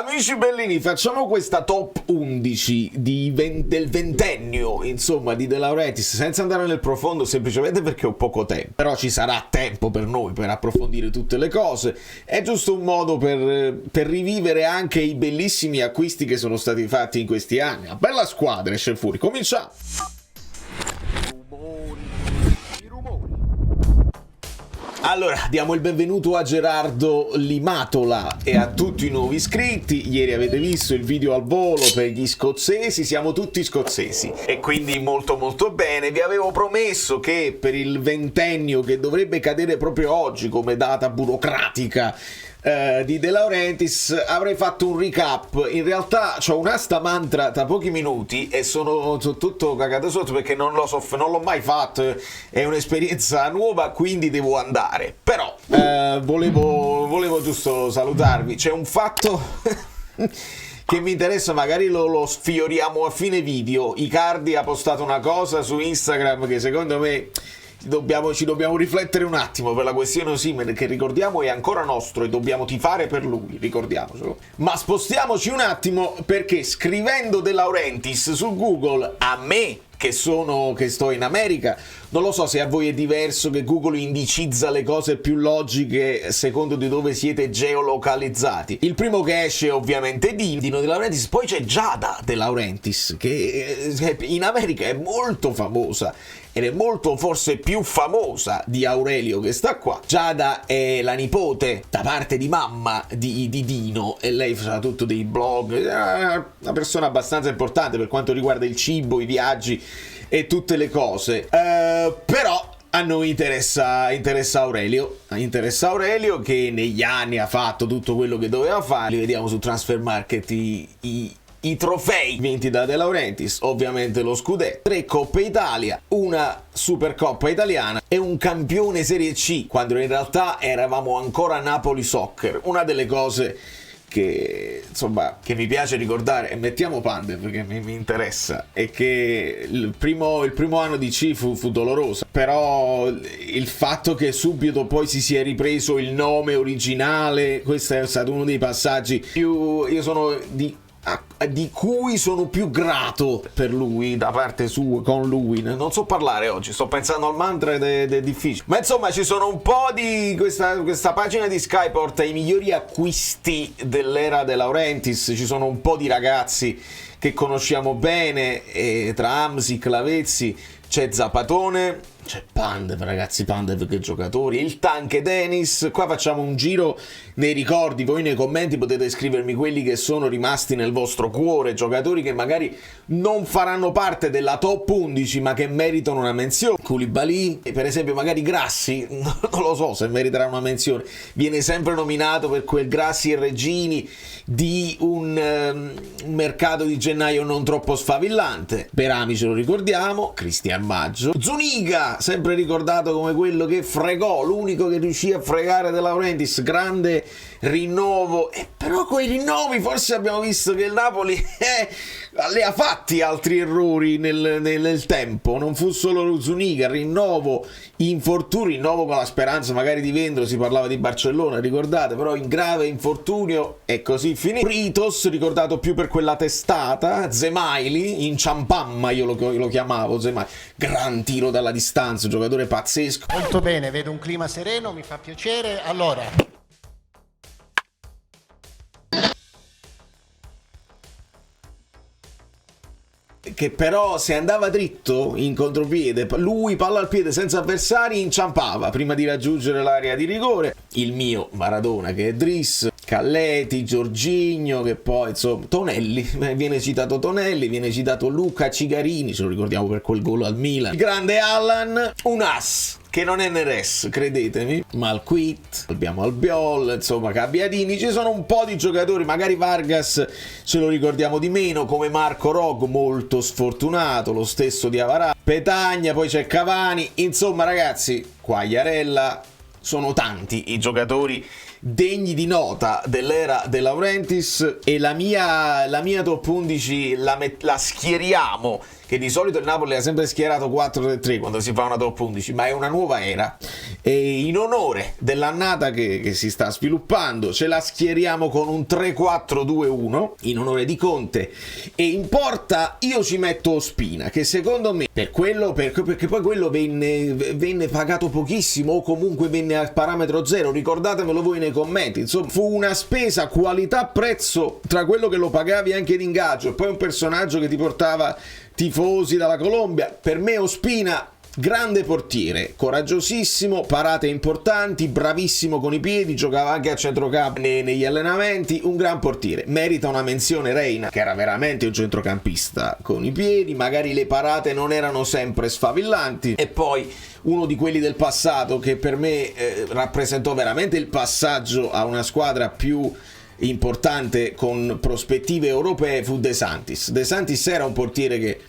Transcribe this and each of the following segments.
amici bellini, facciamo questa top 11 del ventennio, insomma, di De Laurentiis, senza andare nel profondo, semplicemente perché ho poco tempo. Però ci sarà tempo per noi per approfondire tutte le cose. È giusto un modo per rivivere anche i bellissimi acquisti che sono stati fatti in questi anni. Una bella squadra esce fuori. Cominciamo! Allora, diamo il benvenuto a Gerardo Limatola e a tutti i nuovi iscritti. Ieri avete visto il video al volo per gli scozzesi, siamo tutti scozzesi e quindi molto molto bene. Vi avevo promesso che per il ventennio, che dovrebbe cadere proprio oggi come data burocratica di De Laurentiis, avrei fatto un recap. In realtà c'ho un'asta mantra tra pochi minuti e sono tutto cagato sotto perché non l'ho mai fatto, è un'esperienza nuova, quindi devo andare. Però volevo giusto salutarvi. C'è un fatto che mi interessa, magari lo sfioriamo a fine video. Icardi ha postato una cosa su Instagram che secondo me ci dobbiamo riflettere un attimo per la questione Osimhen, che ricordiamo è ancora nostro e dobbiamo tifare per lui, ricordiamocelo. Ma spostiamoci un attimo, perché scrivendo De Laurentiis su Google, a me che sto in America, non lo so se a voi è diverso, che Google indicizza le cose più logiche secondo di dove siete geolocalizzati. Il primo che esce è ovviamente Dino De Laurentiis, poi c'è Giada De Laurentiis, che in America è molto famosa ed è molto forse più famosa di Aurelio che sta qua. Giada è la nipote da parte di mamma di Dino e lei fa tutto dei blog, è una persona abbastanza importante per quanto riguarda il cibo, i viaggi e tutte le cose. Però a noi interessa Aurelio. Interessa Aurelio, che negli anni ha fatto tutto quello che doveva fare. Li vediamo su Transfermarkt i trofei vinti da De Laurentiis, ovviamente lo scudetto, 3 Coppe Italia, una Supercoppa italiana e un campione Serie C, quando in realtà eravamo ancora Napoli Soccer. Una delle cose che insomma che mi piace ricordare, e mettiamo Pandev perché mi interessa, è che il primo anno di C fu doloroso, però il fatto che subito poi si sia ripreso il nome originale, questo è stato uno dei passaggi di cui sono più grato per lui, da parte sua, con lui. Non so parlare oggi, sto pensando al mantra ed è difficile. Ma insomma ci sono un po' di questa pagina di Sky porta i migliori acquisti dell'era De Laurentiis. Ci sono un po' di ragazzi che conosciamo bene, e tra Hamsik, Lavezzi, c'è Zapatone, c'è Pandev, ragazzi, Pandev che giocatori, il Tanque Dennis. Qua facciamo un giro nei ricordi, voi nei commenti potete scrivermi quelli che sono rimasti nel vostro cuore, giocatori che magari non faranno parte della top 11 ma che meritano una menzione. Koulibaly, per esempio, magari Grassi, non lo so se meriterà una menzione, viene sempre nominato per quel Grassi e Regini di un mercato di gennaio non troppo sfavillante. Berami ce lo ricordiamo, Cristian Maggio, Zuniga sempre ricordato come quello che fregò, l'unico che riuscì a fregare De Laurentiis, grande rinnovo. E però con i rinnovi forse abbiamo visto che il Napoli le ha fatti altri errori nel tempo, non fu solo Zuniga, rinnovo, infortuni, rinnovo con la speranza magari di venderlo, si parlava di Barcellona, ricordate, però in grave infortunio e così finì. Ritos, ricordato più per quella testata, Zemaili, in ciampamma io lo chiamavo, Zemaili, gran tiro dalla distanza, giocatore pazzesco. Molto bene, vedo un clima sereno, mi fa piacere. Allora, che però se andava dritto in contropiede, lui palla al piede senza avversari, inciampava prima di raggiungere l'area di rigore. Il mio Maradona, che è Driss, Calleti, Jorginho, che poi insomma Tonelli, viene citato Tonelli, viene citato Luca Cigarini, ce lo ricordiamo per quel gol al Milan, il grande Allan, un as che non è Neres, credetemi, Malquit, abbiamo Albiol, insomma Gabbiadini. Ci sono un po' di giocatori, magari Vargas ce lo ricordiamo di meno, come Marco Rog, molto sfortunato, lo stesso di Avarà, Petagna, poi c'è Cavani, insomma ragazzi, Quagliarella, sono tanti i giocatori degni di nota dell'era De Laurentiis, e la mia top 11 la schieriamo che di solito il Napoli ha sempre schierato 4-3 quando si fa una top 11, ma è una nuova era, e in onore dell'annata che si sta sviluppando ce la schieriamo con un 3-4-2-1 in onore di Conte, e in porta io ci metto Ospina, che secondo me perché poi quello venne pagato pochissimo, o comunque venne a parametro zero, ricordatemelo voi nei commenti. Insomma, fu una spesa qualità-prezzo tra quello che lo pagavi anche in ingaggio e poi un personaggio che ti portava tifosi dalla Colombia. Per me Ospina, grande portiere, coraggiosissimo, parate importanti, bravissimo con i piedi, giocava anche a centrocampo negli allenamenti, un gran portiere. Merita una menzione Reina, che era veramente un centrocampista con i piedi, magari le parate non erano sempre sfavillanti, e poi uno di quelli del passato che per me rappresentò veramente il passaggio a una squadra più importante con prospettive europee, fu De Santis. De Santis era un portiere che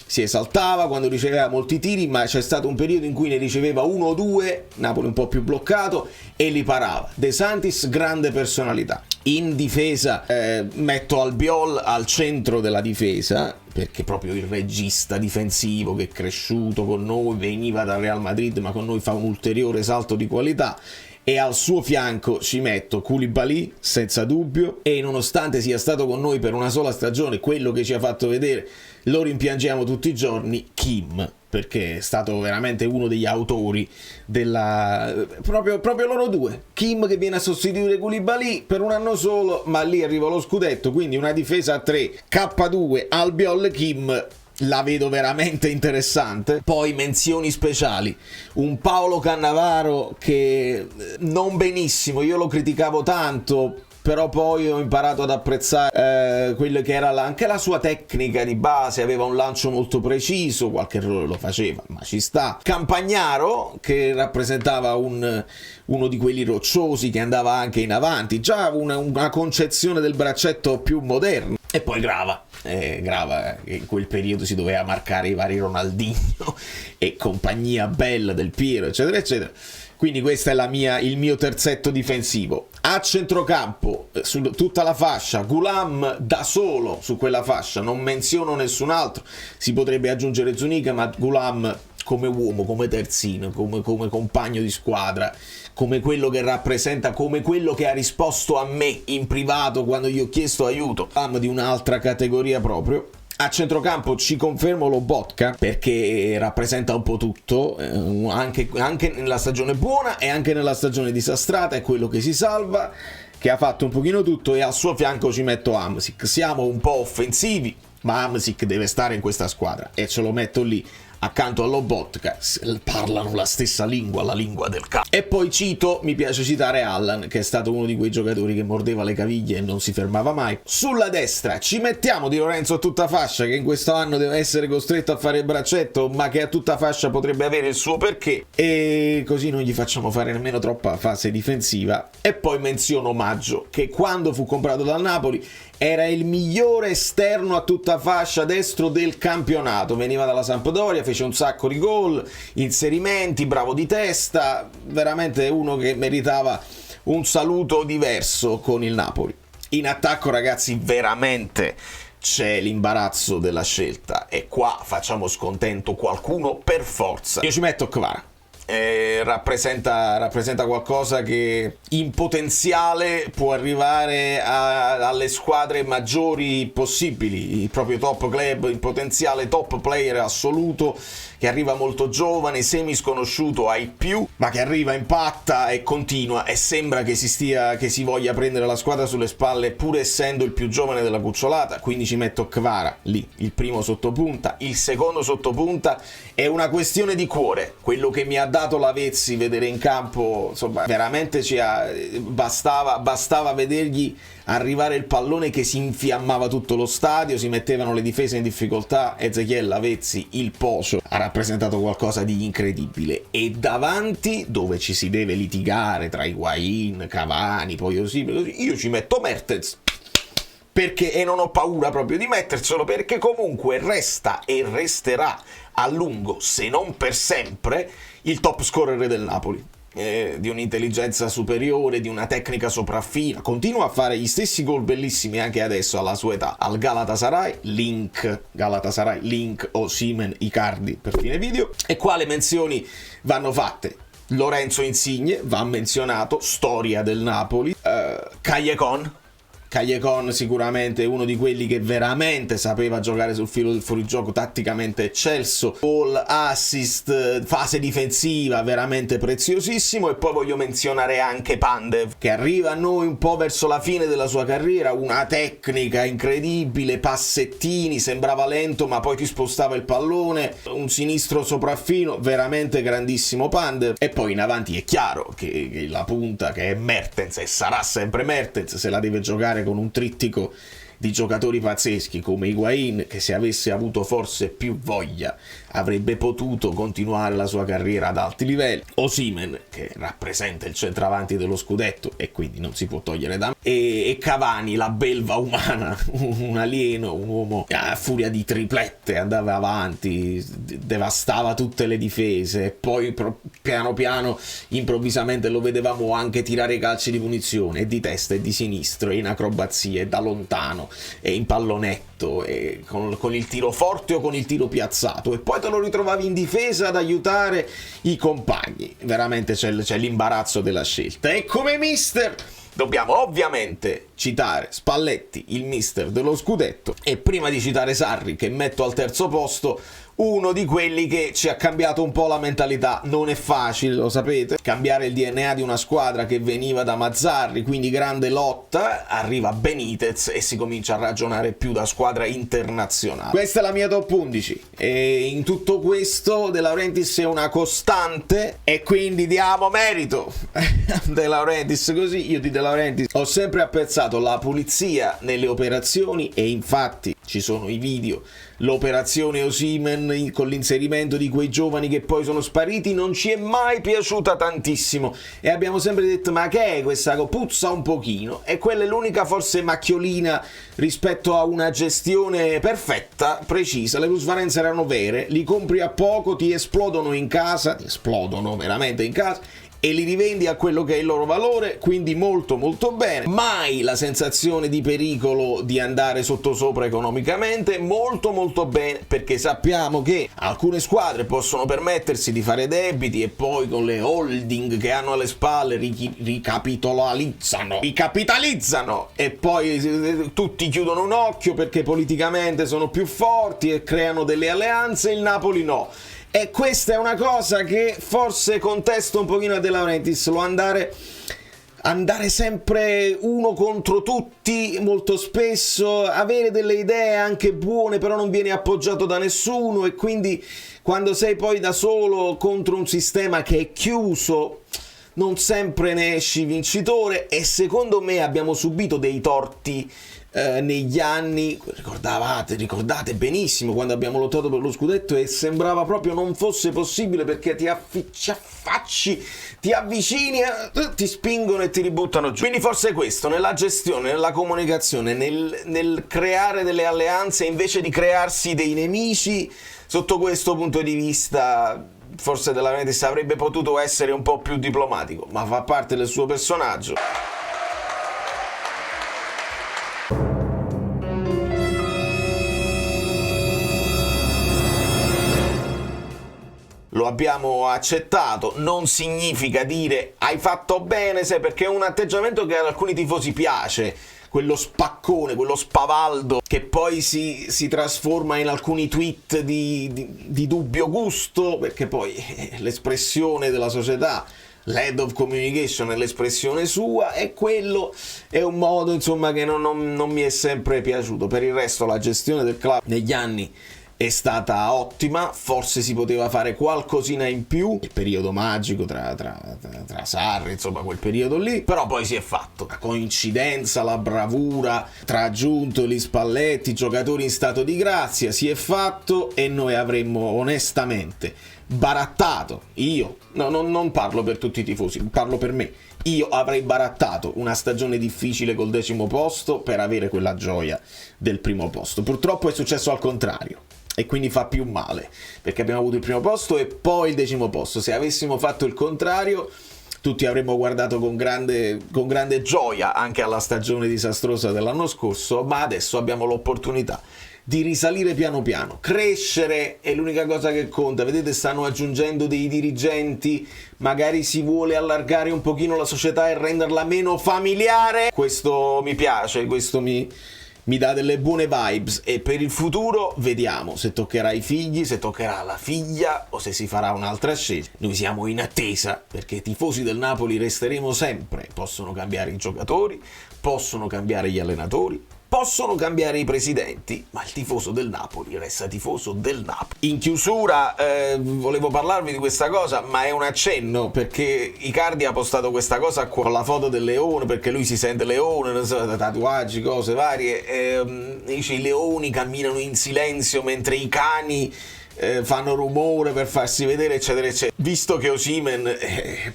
si esaltava quando riceveva molti tiri, ma c'è stato un periodo in cui ne riceveva uno o due, Napoli un po' più bloccato, e li parava. De Santis, grande personalità. In difesa metto Albiol al centro della difesa, perché proprio il regista difensivo che è cresciuto con noi, veniva dal Real Madrid, ma con noi fa un ulteriore salto di qualità. E al suo fianco ci metto Koulibaly, senza dubbio, e nonostante sia stato con noi per una sola stagione, quello che ci ha fatto vedere lo rimpiangiamo tutti i giorni, Kim, perché è stato veramente uno degli autori della... proprio loro due. Kim che viene a sostituire Koulibaly per un anno solo, ma lì arriva lo scudetto, quindi una difesa a 3, K2, Albiol, Kim, la vedo veramente interessante. Poi menzioni speciali, un Paolo Cannavaro che non benissimo, io lo criticavo tanto, però poi ho imparato ad apprezzare quello che era anche la sua tecnica di base, aveva un lancio molto preciso, qualche errore lo faceva, ma ci sta. Campagnaro, che rappresentava uno di quelli rocciosi che andava anche in avanti, già una concezione del braccetto più moderna. E poi Grava, che in quel periodo si doveva marcare i vari Ronaldinho e compagnia bella del Piero, eccetera eccetera. Quindi questo è il mio terzetto difensivo. A centrocampo, su tutta la fascia, Gulam da solo su quella fascia, non menziono nessun altro. Si potrebbe aggiungere Zuniga, ma Gulam come uomo, come terzino, come compagno di squadra, come quello che rappresenta, come quello che ha risposto a me in privato quando gli ho chiesto aiuto, di un'altra categoria proprio. A centrocampo ci confermo Lobotka, perché rappresenta un po' tutto, anche nella stagione buona e anche nella stagione disastrata, è quello che si salva, che ha fatto un pochino tutto, e al suo fianco ci metto Hamsik. Siamo un po' offensivi, ma Hamsik deve stare in questa squadra e ce lo metto lì accanto a Lobotka, parlano la stessa lingua, la lingua del cazzo. E poi mi piace citare Allan, che è stato uno di quei giocatori che mordeva le caviglie e non si fermava mai. Sulla destra ci mettiamo Di Lorenzo a tutta fascia, che in questo anno deve essere costretto a fare il braccetto, ma che a tutta fascia potrebbe avere il suo perché, e così non gli facciamo fare nemmeno troppa fase difensiva. E poi menziono Maggio, che quando fu comprato dal Napoli era il migliore esterno a tutta fascia destro del campionato, veniva dalla Sampdoria, fece un sacco di gol, inserimenti, bravo di testa, veramente uno che meritava un saluto diverso con il Napoli. In attacco, ragazzi, veramente c'è l'imbarazzo della scelta, e qua facciamo scontento qualcuno per forza. Io ci metto Kvara. Rappresenta qualcosa che in potenziale può arrivare alle squadre maggiori possibili, il proprio top club, il potenziale top player assoluto, che arriva molto giovane, semi sconosciuto ai più, ma che arriva, impatta e continua, e sembra che si voglia prendere la squadra sulle spalle pur essendo il più giovane della cucciolata. Quindi ci metto Kvara lì, il primo sottopunta. Il secondo sottopunta è una questione di cuore, quello che mi ha dato Lavezzi vedere in campo, insomma veramente bastava vedergli arrivare il pallone che si infiammava tutto lo stadio, si mettevano le difese in difficoltà. Ezechiel Lavezzi, il Pocio, ha rappresentato qualcosa di incredibile. E davanti, dove ci si deve litigare tra Higuain, Cavani, poi io ci metto Mertens, perché, e non ho paura proprio di metterselo, perché comunque resta e resterà a lungo, se non per sempre, il top scorer del Napoli. di un'intelligenza superiore, di una tecnica sopraffina, continua a fare gli stessi gol bellissimi anche adesso alla sua età, al Galatasaray, link Osimhen Icardi per fine video. E qua le menzioni vanno fatte: Lorenzo Insigne va menzionato, storia del Napoli, Callejon sicuramente uno di quelli che veramente sapeva giocare sul filo del fuorigioco, tatticamente eccelso, gol, assist, fase difensiva veramente preziosissimo. E poi voglio menzionare anche Pandev, che arriva a noi un po' verso la fine della sua carriera, una tecnica incredibile, passettini, sembrava lento ma poi ti spostava il pallone, un sinistro sopraffino, veramente grandissimo Pandev. E poi in avanti è chiaro che la punta, che è Mertens e sarà sempre Mertens, se la deve giocare con un trittico di giocatori pazzeschi come Higuain, che se avesse avuto forse più voglia avrebbe potuto continuare la sua carriera ad alti livelli, Osimhen, che rappresenta il centravanti dello scudetto e quindi non si può togliere da me, e Cavani, la belva umana, un alieno, un uomo a furia di triplette andava avanti, devastava tutte le difese, e poi piano piano improvvisamente lo vedevamo anche tirare calci di punizione, e di testa e di sinistro, e in acrobazie, e da lontano, e in pallonetto, e con il tiro forte o con il tiro piazzato, e poi te lo ritrovavi in difesa ad aiutare i compagni. Veramente c'è l'imbarazzo della scelta. E come mister dobbiamo ovviamente citare Spalletti, il mister dello scudetto, e prima di citare Sarri, che metto al terzo posto, uno di quelli che ci ha cambiato un po' la mentalità. Non è facile, lo sapete, cambiare il DNA di una squadra che veniva da Mazzarri, quindi grande lotta, arriva Benitez e si comincia a ragionare più da squadra internazionale. Questa è la mia top 11 e in tutto questo De Laurentiis è una costante, e quindi diamo merito De Laurentiis. Così io di De Laurentiis ho sempre apprezzato la pulizia nelle operazioni, e infatti ci sono i video. L'operazione Osimhen con l'inserimento di quei giovani che poi sono spariti non ci è mai piaciuta tantissimo, e abbiamo sempre detto: ma che è questa cosa? Puzza un pochino. E quella è l'unica forse macchiolina rispetto a una gestione perfetta, precisa. Le plusvalenze erano vere, li compri a poco, ti esplodono in casa, ti esplodono veramente in casa, e li rivendi a quello che è il loro valore, quindi molto molto bene. Mai la sensazione di pericolo di andare sottosopra economicamente, molto molto bene, perché sappiamo che alcune squadre possono permettersi di fare debiti e poi con le holding che hanno alle spalle ricapitalizzano e poi tutti chiudono un occhio perché politicamente sono più forti e creano delle alleanze. Il Napoli no. E questa è una cosa che forse contesto un pochino a De Laurentiis, lo andare sempre uno contro tutti molto spesso, avere delle idee anche buone però non viene appoggiato da nessuno, e quindi quando sei poi da solo contro un sistema che è chiuso non sempre ne esci vincitore. E secondo me abbiamo subito dei torti negli anni. Ricordate benissimo quando abbiamo lottato per lo scudetto e sembrava proprio non fosse possibile, perché ti affacci, ti avvicini, ti spingono e ti ributtano giù. Quindi forse questo, nella gestione, nella comunicazione, nel creare delle alleanze invece di crearsi dei nemici, sotto questo punto di vista forse De Laurentiis avrebbe potuto essere un po' più diplomatico, ma fa parte del suo personaggio. Lo abbiamo accettato, non significa dire hai fatto bene, sai, perché è un atteggiamento che ad alcuni tifosi piace, quello spaccone, quello spavaldo, che poi si trasforma in alcuni tweet di dubbio gusto, perché poi l'espressione della società, l'head of communication è l'espressione sua, e quello è un modo insomma che non mi è sempre piaciuto. Per il resto la gestione del club negli anni è stata ottima, forse si poteva fare qualcosina in più, il periodo magico tra Sarri, insomma quel periodo lì, però poi si è fatto. La coincidenza, la bravura tra Giuntoli, Spalletti, giocatori in stato di grazia, si è fatto, e noi avremmo onestamente barattato, non parlo per tutti i tifosi, parlo per me, io avrei barattato una stagione difficile col 10° posto per avere quella gioia del primo posto. Purtroppo è successo al contrario, e quindi fa più male, perché abbiamo avuto il primo posto e poi il 10° posto. Se avessimo fatto il contrario tutti avremmo guardato con grande gioia anche alla stagione disastrosa dell'anno scorso, ma adesso abbiamo l'opportunità di risalire piano piano. Crescere è l'unica cosa che conta. Vedete, stanno aggiungendo dei dirigenti, magari si vuole allargare un pochino la società e renderla meno familiare. Questo mi piace, questo mi dà delle buone vibes, e per il futuro vediamo se toccherà ai figli, se toccherà alla figlia o se si farà un'altra scelta. Noi siamo in attesa, perché tifosi del Napoli resteremo sempre. Possono cambiare i giocatori, possono cambiare gli allenatori, possono cambiare i presidenti, ma il tifoso del Napoli resta tifoso del Napoli. In chiusura volevo parlarvi di questa cosa, ma è un accenno, perché Icardi ha postato questa cosa con la foto del leone, perché lui si sente leone, non so, tatuaggi, cose varie, dice i leoni camminano in silenzio mentre i cani fanno rumore per farsi vedere, eccetera eccetera. Visto che Osimhen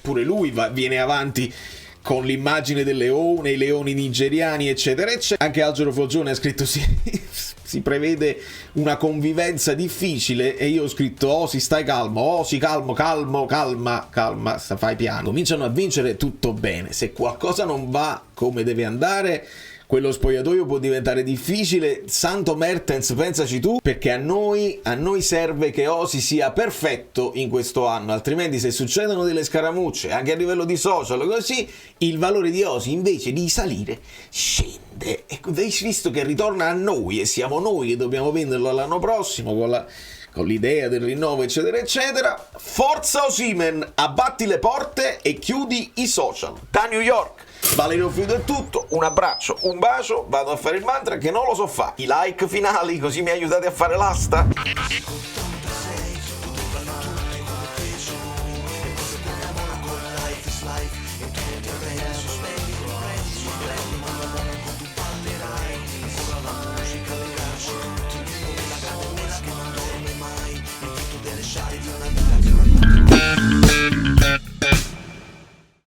pure lui viene avanti con l'immagine del leone, i leoni nigeriani, eccetera eccetera, anche Algero Foggione ha scritto si prevede una convivenza difficile, e io ho scritto si stai calmo, calma, fai piano. Cominciano a vincere, tutto bene. Se qualcosa non va come deve andare, quello spogliatoio può diventare difficile. Santo Mertens, pensaci tu, perché a noi serve che Osi sia perfetto in questo anno, altrimenti se succedono delle scaramucce anche a livello di social così, il valore di Osi invece di salire scende. E visto che ritorna a noi e siamo noi che dobbiamo venderlo l'anno prossimo con l'idea del rinnovo, eccetera eccetera, forza Osimhen, abbatti le porte e chiudi i social. Da New York Valerio Fiuto è tutto, un abbraccio, un bacio, vado a fare il mantra che non lo so fare. I like finali, così mi aiutate a fare l'asta.